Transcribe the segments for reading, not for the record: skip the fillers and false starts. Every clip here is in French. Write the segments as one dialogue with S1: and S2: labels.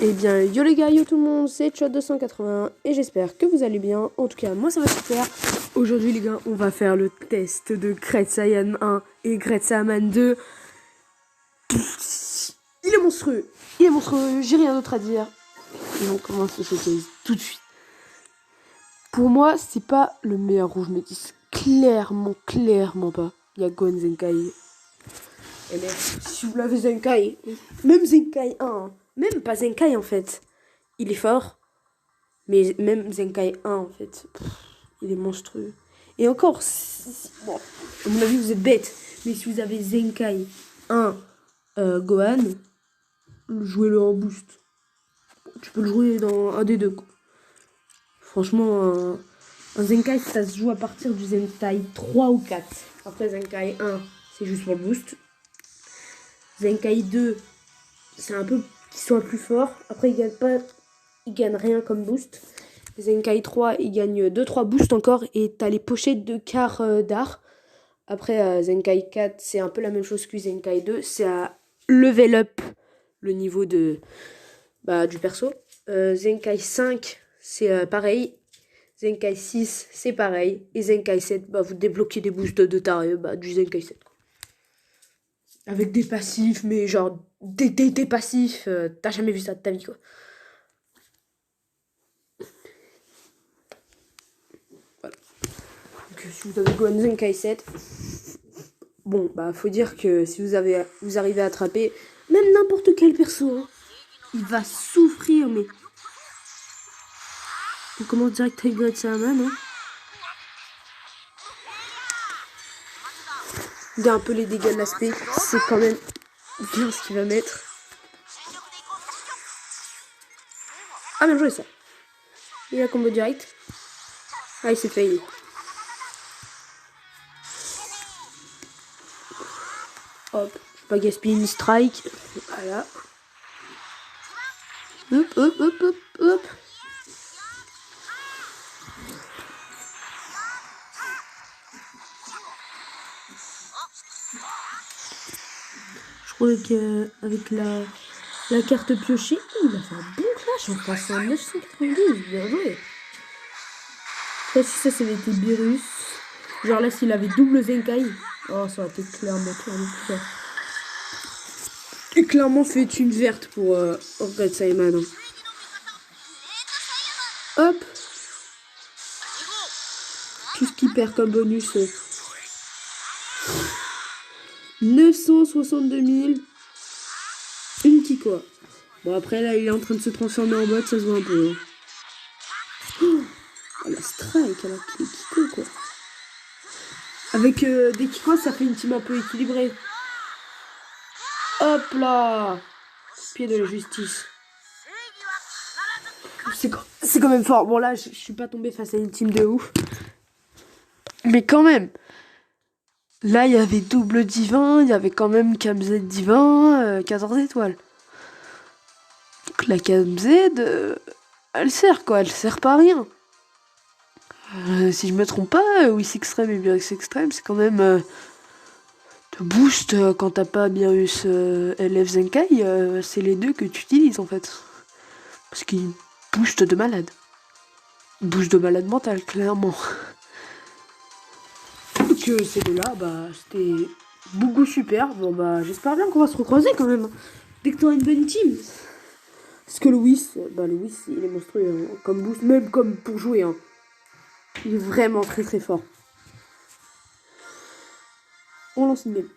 S1: Eh bien, yo les gars, yo tout le monde, c'est Chot281 et j'espère que vous allez bien. En tout cas, moi ça va super. Aujourd'hui les gars, on va faire le test de Great Saiyan 1 et Great Saiyaman 2. Il est monstrueux, j'ai rien d'autre à dire. Et on commence le showcase tout de suite. Pour moi, c'est pas le meilleur rouge métis. Clairement pas. Il y a Gohan Zenkai. Et merde, si vous l'avez Zenkai, même Zenkai 1, hein. Même pas Zenkai en fait. Il est fort, mais même Zenkai 1 en fait, il est monstrueux. Et encore, bon, à mon avis vous êtes bête, mais si vous avez Zenkai 1 Gohan, jouez-le en boost. Tu peux le jouer dans un des deux, quoi. Franchement, un Zenkai ça se joue à partir du Zenkai 3 ou 4. Après Zenkai 1, c'est juste pour le boost. Zenkai 2, c'est un peu qu'il soit plus fort. Après il gagne rien comme boost. Zenkai 3, il gagne 2-3 boosts encore et t'as les pochettes de quart d'art. Après, Zenkai 4, c'est un peu la même chose que Zenkai 2. C'est à level up le niveau du perso. Zenkai 5, c'est pareil. Zenkai 6, c'est pareil. Et Zenkai 7, vous débloquez des boosts de taré du Zenkai 7. Quoi. Avec des passifs, mais genre des passifs, t'as jamais vu ça de ta vie quoi. Si vous avez Gohan Zenkai 7, bon, faut dire que si vous arrivez à attraper même n'importe quel perso, hein, il va souffrir, mais... On commence direct avec Great Saiyaman, hein. Regarde un peu les dégâts de l'aspect, c'est quand même bien ce qu'il va mettre. Ah, bien joué ça. Il a combo direct. Ah, il s'est failli. Hop, pas gaspiller une strike. Voilà. Hop. Je crois qu'avec la carte piochée, il a fait un bon clash en passant à 992. Bien joué. Après, si ça avait été Beerus, genre là, s'il avait double Zenkai, oh, ça aurait été clairement plus fort. Et clairement fait une verte pour Great Saiyaman. Hop. Tout ce qu'il perd comme bonus. 962 000. Une Kiko. Bon, après, là, il est en train de se transformer en bot, ça se voit un peu. Hein. Oh, la strike, alors qu'il est Kiko, quoi. Avec des Kiko, ça fait une team un peu équilibrée. Hop là. Pied de la justice. C'est quand même fort. Bon, là, je suis pas tombée face à une team de ouf. Mais quand même. Là, il y avait double divin. Il y avait quand même KMZ divin. 14 étoiles. Donc la KMZ, elle sert quoi. Elle sert pas à rien. Si je me trompe pas, Whis Extreme et Beerus Extreme, c'est quand même... te boost quand t'as pas Beerus LF Zenkai. C'est les deux que tu utilises en fait. Parce qu'ils boostent de malade. Boost de malade mental, clairement. Donc ces deux-là, c'était beaucoup super. Bon j'espère bien qu'on va se recroiser quand même. Dès que t'auras une bonne team. Parce que le Whis, il est monstrueux. Hein. Comme boost, même comme pour jouer. Hein. Il est vraiment très fort. On lance une game.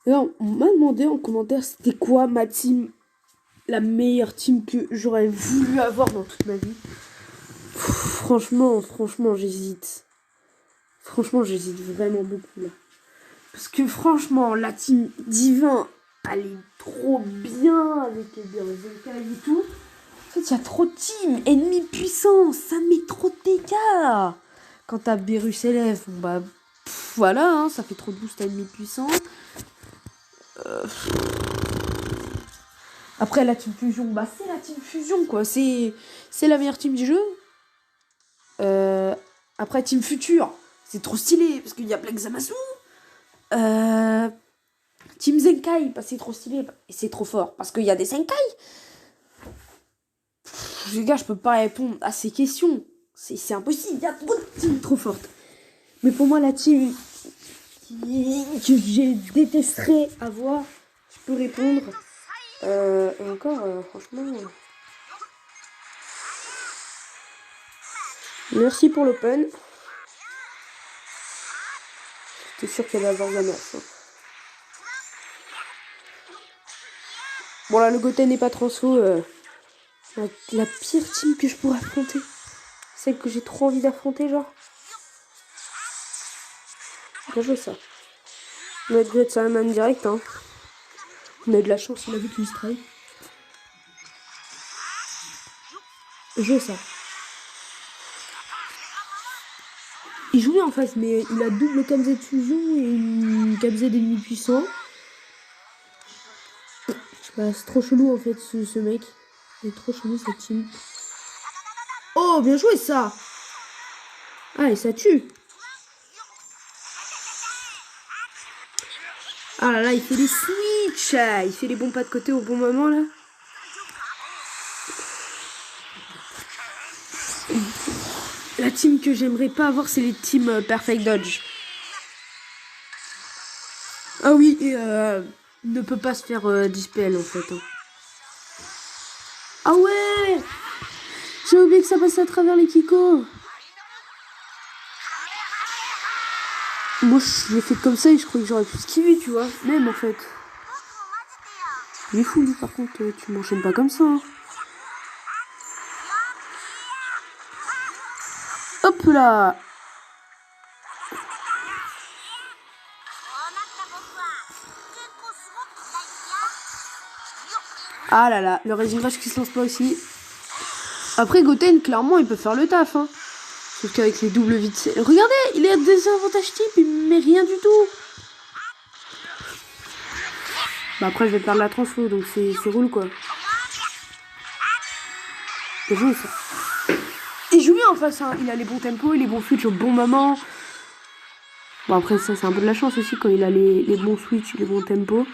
S1: Alors, on m'a demandé en commentaire c'était quoi ma team, la meilleure team que j'aurais voulu avoir dans toute ma vie. Franchement, j'hésite. Franchement, j'hésite vraiment beaucoup là. Parce que franchement, la team Divin, elle est trop bien avec les Zenkai et tout. En fait, il y a trop de teams, ennemis puissants, ça met trop de dégâts. Quand t'as Beerus LF, voilà, hein, ça fait trop de boost à ennemis puissants. Après la team fusion, c'est la team fusion quoi, c'est la meilleure team du jeu. Après team future, c'est trop stylé parce qu'il y a Black Zamasu. Team Zenkai, bah, c'est trop stylé. Et c'est trop fort. Parce qu'il y a des Zenkai. Les gars, je peux pas répondre à ces questions. C'est impossible. Il y a trop de teams trop fortes. Mais pour moi, la team que je détesterais avoir, je peux répondre. Et encore, franchement. Merci pour l'open. J'étais sûr qu'elle allait avoir la merde. Bon là, le Goten n'est pas transfo. La pire team que je pourrais affronter. Celle que j'ai trop envie d'affronter, genre. Bien joué ça. On va être ça même direct, hein. On a eu de la chance, il a vu qu'il se travaille. Joué ça. Il jouait en face, mais il a double KZ de fusion et une KZ ennemi puissant. Je sais pas, c'est trop chelou en fait ce mec. Il est trop chelou cette team. Oh, bien joué ça! Ah, et ça tue! Ah là là, il fait les switches! Il fait les bons pas de côté au bon moment là. La team que j'aimerais pas avoir, c'est les teams Perfect Dodge. Ah oui, et ne peut pas se faire dispel en fait. Hein. Ah ouais! J'ai oublié que ça passait à travers les Kiko. Moi, je l'ai fait comme ça et je croyais que j'aurais pu esquiver, tu vois. Même en fait. Il est fou, lui, par contre, tu m'enchaînes pas comme ça. Hein. Hop là! Ah là là, le Rising Rush qui se lance pas aussi. Après, Goten, clairement, il peut faire le taf. Hein. Sauf qu'avec les doubles vides... Regardez, il a des avantages types, il met rien du tout. Bah après, je vais perdre la transfo, donc c'est roule, quoi. C'est joué, ça. Il joue bien en face, hein. Il a les bons tempos, les bons switches au bon moment. Bon, après, ça, c'est un peu de la chance aussi, quand il a les bons switches, les bons tempos.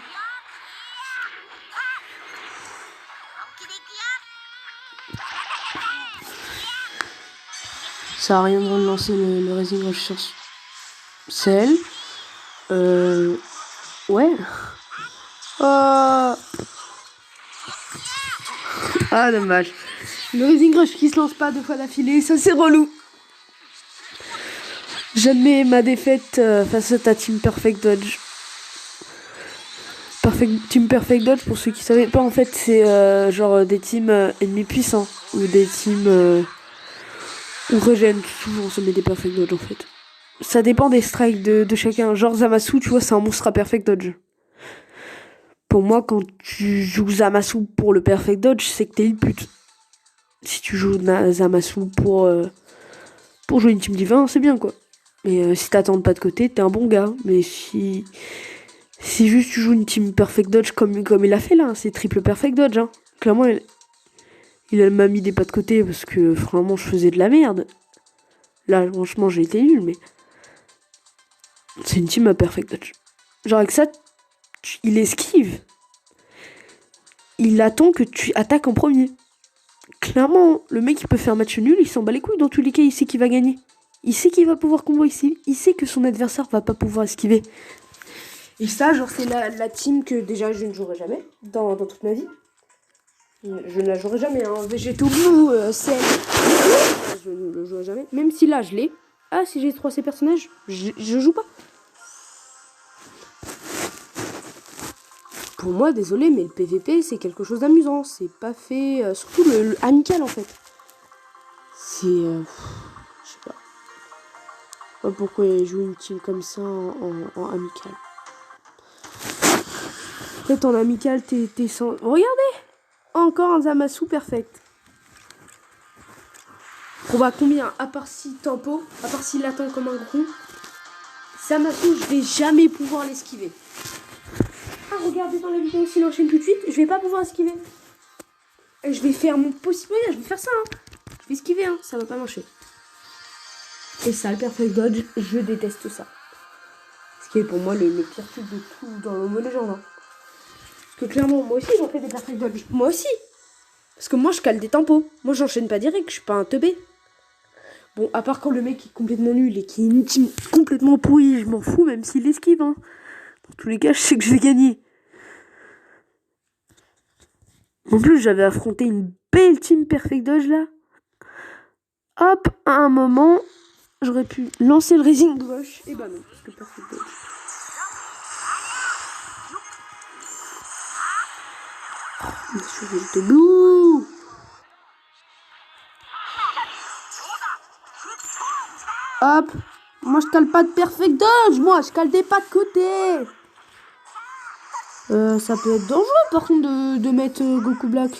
S1: Ça a rien de lancer le Rising Rush sur celle. Ouais. Ah, dommage. Le Rising Rush qui se lance pas 2 fois d'affilée, ça c'est relou. J'admets ma défaite face à ta Team Perfect Dodge. Team Perfect Dodge, pour ceux qui savaient pas, en fait, c'est genre des teams ennemis puissants. Ou des teams où régène. Souvent, ça met des Perfect Dodge, en fait. Ça dépend des strikes de chacun. Genre Zamasu, tu vois, c'est un monstre à Perfect Dodge. Pour moi, quand tu joues Zamasu pour le Perfect Dodge, c'est que t'es une pute. Si tu joues Zamasu pour jouer une team divin, c'est bien, quoi. Mais si t'attends pas de côté, t'es un bon gars. Mais si juste tu joues une team Perfect Dodge comme il a fait là, c'est triple Perfect Dodge. Hein. Clairement, il m'a mis des pas de côté parce que vraiment je faisais de la merde. Là, franchement, j'ai été nul, mais c'est une team à Perfect Dodge. Genre avec ça, il esquive. Il attend que tu attaques en premier. Clairement, le mec il peut faire match nul, il s'en bat les couilles. Dans tous les cas, il sait qu'il va gagner. Il sait qu'il va pouvoir combo ici. Il sait que son adversaire va pas pouvoir esquiver. Et ça, genre, c'est la team que déjà je ne jouerai jamais dans toute ma vie. Je ne la jouerai jamais. Hein. Végétaux Blue, CL. Je ne le jouerai jamais. Même si là, je l'ai. Ah, si j'ai 3 ces personnages, je joue pas. Pour moi, désolé, mais le PVP, c'est quelque chose d'amusant. C'est pas fait... surtout le amical, en fait. C'est... je sais pas. Pas pourquoi jouer une team comme ça en amical. En fait, en amical, t'es sans... Regardez! Encore un Zamasu perfect. On va combien? À part si tempo, à part s'il attend comme un gros, Zamasu, je vais jamais pouvoir l'esquiver. Ah, regardez dans la vidéo s'il enchaîne tout de suite, je vais pas pouvoir esquiver. Et je vais faire mon possible, je vais faire ça. Hein. Je vais esquiver, hein. Ça va pas marcher. Et ça, le perfect dodge, je déteste ça. qui est pour moi le pire truc de tout dans le Mobile Legends. Hein. Parce que clairement, moi aussi, j'en fais des perfect dodge. Moi aussi. Parce que moi, je cale des tempos. Moi, j'enchaîne pas direct, je suis pas un teubé. Bon, à part quand le mec est complètement nul et qui est une team complètement pourrie, je m'en fous, même s'il esquive. Hein. Dans tous les cas, je sais que je vais gagner. En plus, j'avais affronté une belle team perfect dodge là. Hop, à un moment, j'aurais pu lancer le Rising gauche. Et bah non, parce que perfect dodge. Bien sûr, il te blue. Hop, moi je cale pas de perfect dodge, moi je cale des pas de côté. Ça peut être dangereux par contre de mettre Goku Black.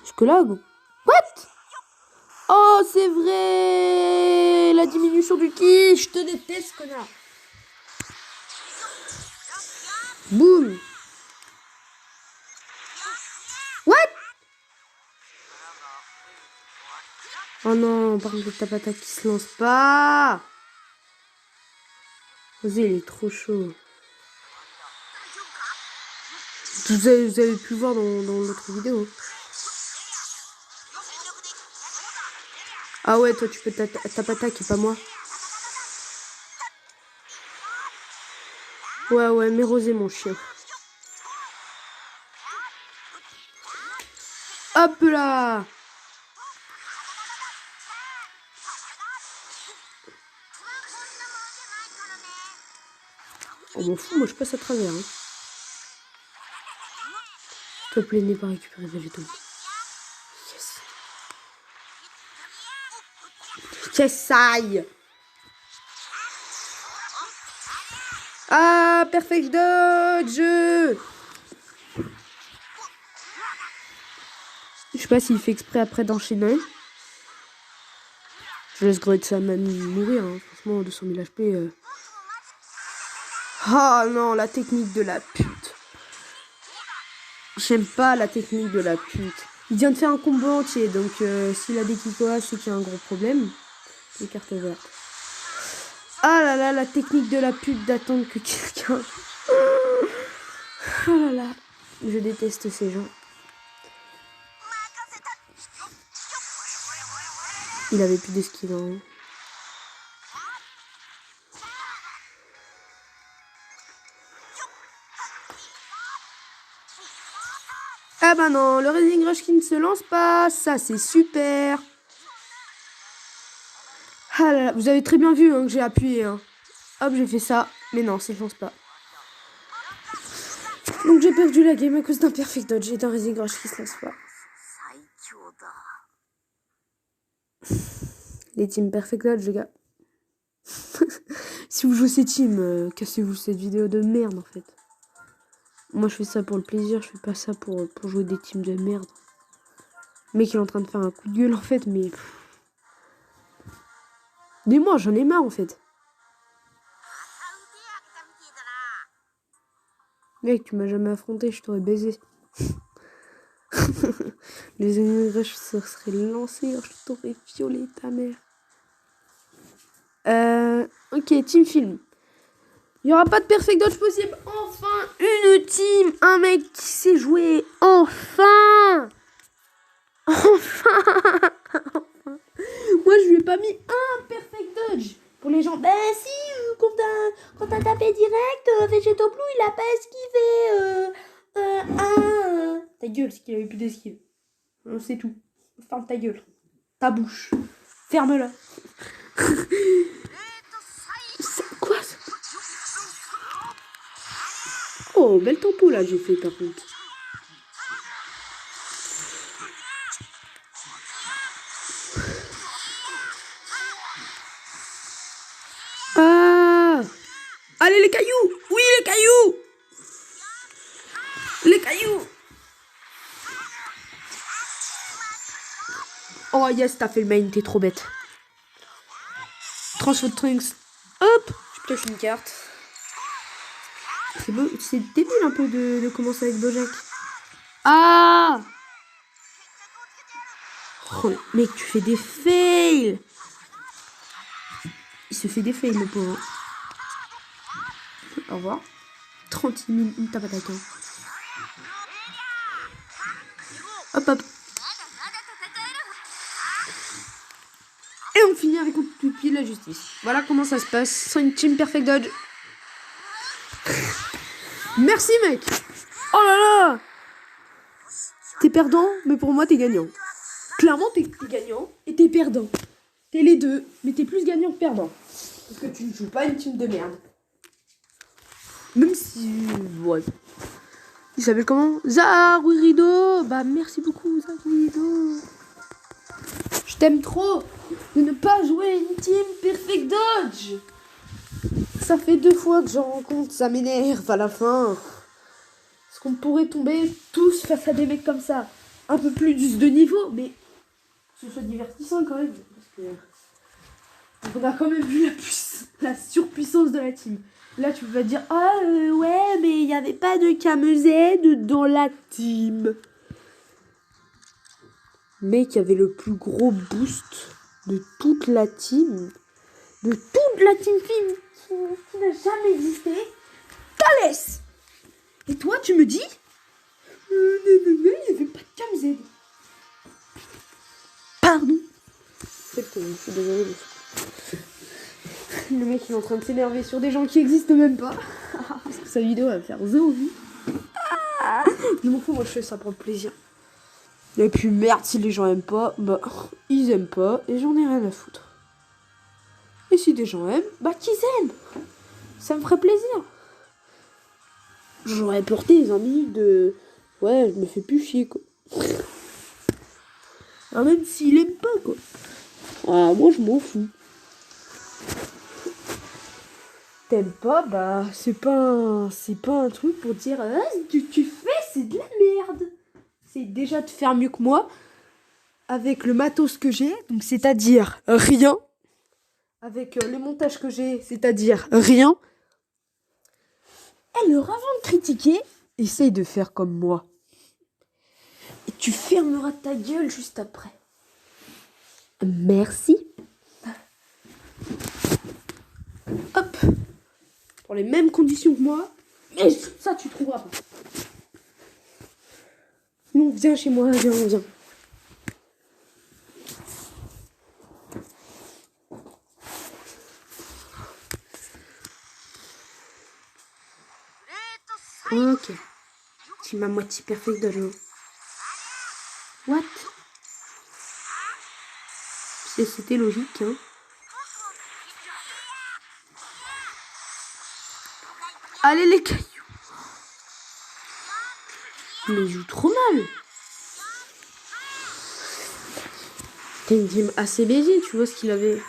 S1: Jusque là, go. What? Oh, c'est vrai. La diminution du ki. Je te déteste, connard. Boum. What? Oh non, par contre, le Tapata qui se lance pas. Vas-y, il est trop chaud. Vous avez pu voir dans l'autre vidéo. Ah ouais, toi tu peux Tapata qui est pas moi. Ouais, mais Rosé mon chien. Hop là. On m'en fout, moi je passe à travers. Hein. S'il te plaît, n'aie pas récupéré Végéto. Yes. J'essaye. Ah, perfect dodge. Je sais pas s'il fait exprès après d'enchaîner. Je laisse Gretzman mourir. Hein. Franchement, 200 000 HP. Ah non, la technique de la pute. J'aime pas la technique de la pute. Il vient de faire un combo entier, donc s'il a des Kikoa, c'est qu'il y a un gros problème. Les cartes vertes. Ah là là, la technique de la pute d'attendre que quelqu'un... Oh là là, je déteste ces gens. Il avait plus d'esquive. Hein. Ah bah non, le Rising Rush qui ne se lance pas, ça c'est super. Ah là là, vous avez très bien vu hein, que j'ai appuyé. Hein. Hop, j'ai fait ça, mais non, ça ne lance pas. Donc j'ai perdu la game à cause d'un perfect dodge et d'un Rising Rush qui se lance pas. Les teams perfect dodge, les gars. Si vous jouez ces teams, cassez-vous cette vidéo de merde en fait. Moi je fais ça pour le plaisir, je fais pas ça pour jouer des teams de merde. Le mec il est en train de faire un coup de gueule en fait, mais... Dis-moi, j'en ai marre en fait. Mec, tu m'as jamais affronté, je t'aurais baisé. Les ennemis rush se seraient lancés, je t'aurais violé ta mère. Ok, team film. Il n'y aura pas de perfect dodge possible. Enfin, une team. Un mec qui sait jouer. Enfin. Enfin. Moi, je lui ai pas mis un perfect dodge. Pour les gens, ben si, quand t'as tapé direct, Végéto Blue, il a pas esquivé. Ta gueule, c'est qu'il avait plus d'esquive. C'est tout. Ferme ta gueule. Ta bouche. Ferme-la. Quoi ça? Oh, belle tempo là, j'ai fait par contre. Ah! Allez, les cailloux! Oui, les cailloux! Les cailloux! Oh yes, t'as fait le main, t'es trop bête. Transfer Trunks. Hop! Je pioche une carte. C'est débile un peu de commencer avec Bojack. Ah! Oh, mec, tu fais des fails! Il se fait des fails, le pauvre. Au revoir. 36 000, une tape à quelqu'un. Hop, hop. Et on finit avec un coup de pied de la justice. Voilà comment ça se passe. Sans une team perfect dodge. Merci, mec. Oh là là. T'es perdant, mais pour moi, t'es gagnant. Clairement, t'es gagnant et t'es perdant. T'es les deux, mais t'es plus gagnant que perdant. Parce que tu ne joues pas une team de merde. Même si... Ouais. Il s'appelle comment? Zaruido. Bah, merci beaucoup, Zaruido. Je t'aime trop de ne pas jouer une team perfect dodge. Ça fait 2 fois que j'en rencontre, ça m'énerve à la fin. Est-ce qu'on pourrait tomber tous face à des mecs comme ça? Un peu plus de niveau, mais que ce soit divertissant quand même. Parce que on a quand même vu la surpuissance de la team. Là, tu peux pas dire, ouais, mais il n'y avait pas de KMZ dans la team. Mec, il y avait le plus gros boost de toute la team. De toute la team film qui n'a jamais existé. Thales. Et toi, tu me dis il n'y avait pas de KMZ. Pardon. C'est que je suis désolée. Le mec il est en train de s'énerver sur des gens qui existent même pas. Parce que sa vidéo va faire 0 vues. Je m'en fous, moi je fais ça pour le plaisir. Et puis merde, si les gens aiment pas, bah ils aiment pas et j'en ai rien à foutre. Et si des gens aiment, bah qu'ils aiment. Ça me ferait plaisir. J'aurais porté les amis de... Ouais, je me fais plus chier quoi. Alors même s'il aime pas quoi. Ah, moi je m'en fous. T'aimes pas, bah c'est pas un truc pour dire tu fais c'est de la merde. C'est déjà de faire mieux que moi avec le matos que j'ai, donc c'est-à-dire rien. Avec les montages que j'ai, c'est-à-dire rien. Alors avant de critiquer, essaye de faire comme moi. Et tu fermeras ta gueule juste après. Merci. Hop. Pour les mêmes conditions que moi. Mais ça, tu trouveras pas. Non, viens chez moi, viens. Ok. Tu m'as moitié perfect de l'eau. What? C'était logique, hein. Allez les cailloux. Mais il joue trop mal. T'as une team assez BG, tu vois ce qu'il avait.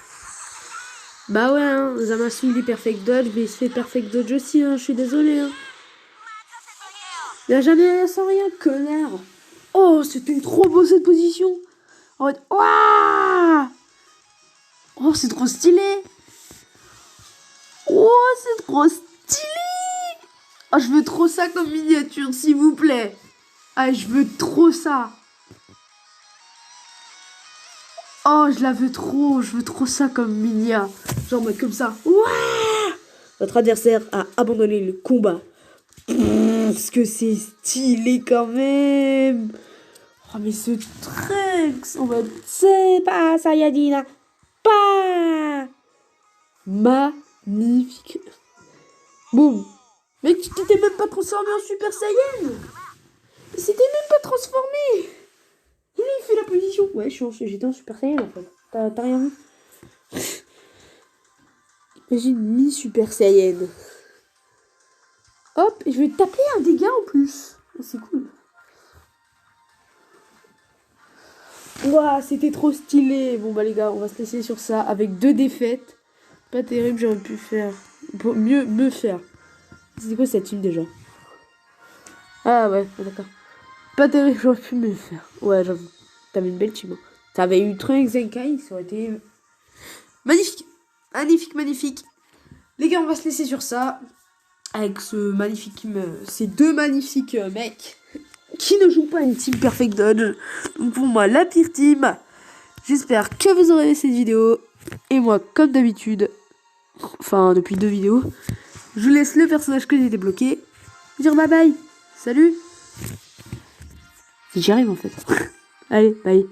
S1: Bah ouais, hein, Zamasu il est perfect dodge, mais il se fait perfect dodge aussi, hein, je suis désolée. Hein. Il a jamais rien sans rien, connard. Oh, c'était trop beau cette position. En mode, ouah. Oh, c'est trop stylé. Oh, c'est trop stylé. Oh, je veux trop ça comme miniature, s'il vous plaît. Ah, je veux trop ça. Oh, je veux trop ça comme minia. Genre, mode comme ça. Ouah. Votre adversaire a abandonné le combat. Parce que c'est stylé quand même. Oh, mais ce Trunks en mode c'est pas Saiyajin. Pas magnifique. Boum. Mais tu t'étais même pas transformé en Super Saiyan. Il s'était même pas transformé. Il fait la position. Ouais, j'étais en Super Saiyan en fait. T'as rien vu. Imagine mi-Super Saiyan. Hop, et je vais taper un dégât en plus. C'est cool. Ouah, c'était trop stylé. Bon bah les gars, on va se laisser sur ça avec 2 défaites. Pas terrible, j'aurais pu faire. Mieux me faire. C'était quoi cette team déjà? Ah ouais, d'accord. Pas terrible, j'aurais pu me faire. Ouais, j'avoue. T'avais une belle team. Hein. T'avais eu Trunks Zenkai, ça aurait été magnifique. Magnifique. Les gars, on va se laisser sur ça. Avec ces 2 magnifiques mecs qui ne jouent pas une team perfect dodge. Donc pour moi, la pire team. J'espère que vous aurez aimé cette vidéo. Et moi, comme d'habitude, Enfin, depuis 2 vidéos. Je vous laisse le personnage que j'ai débloqué. Dire bye bye. Salut. Si j'y arrive en fait. Allez, bye.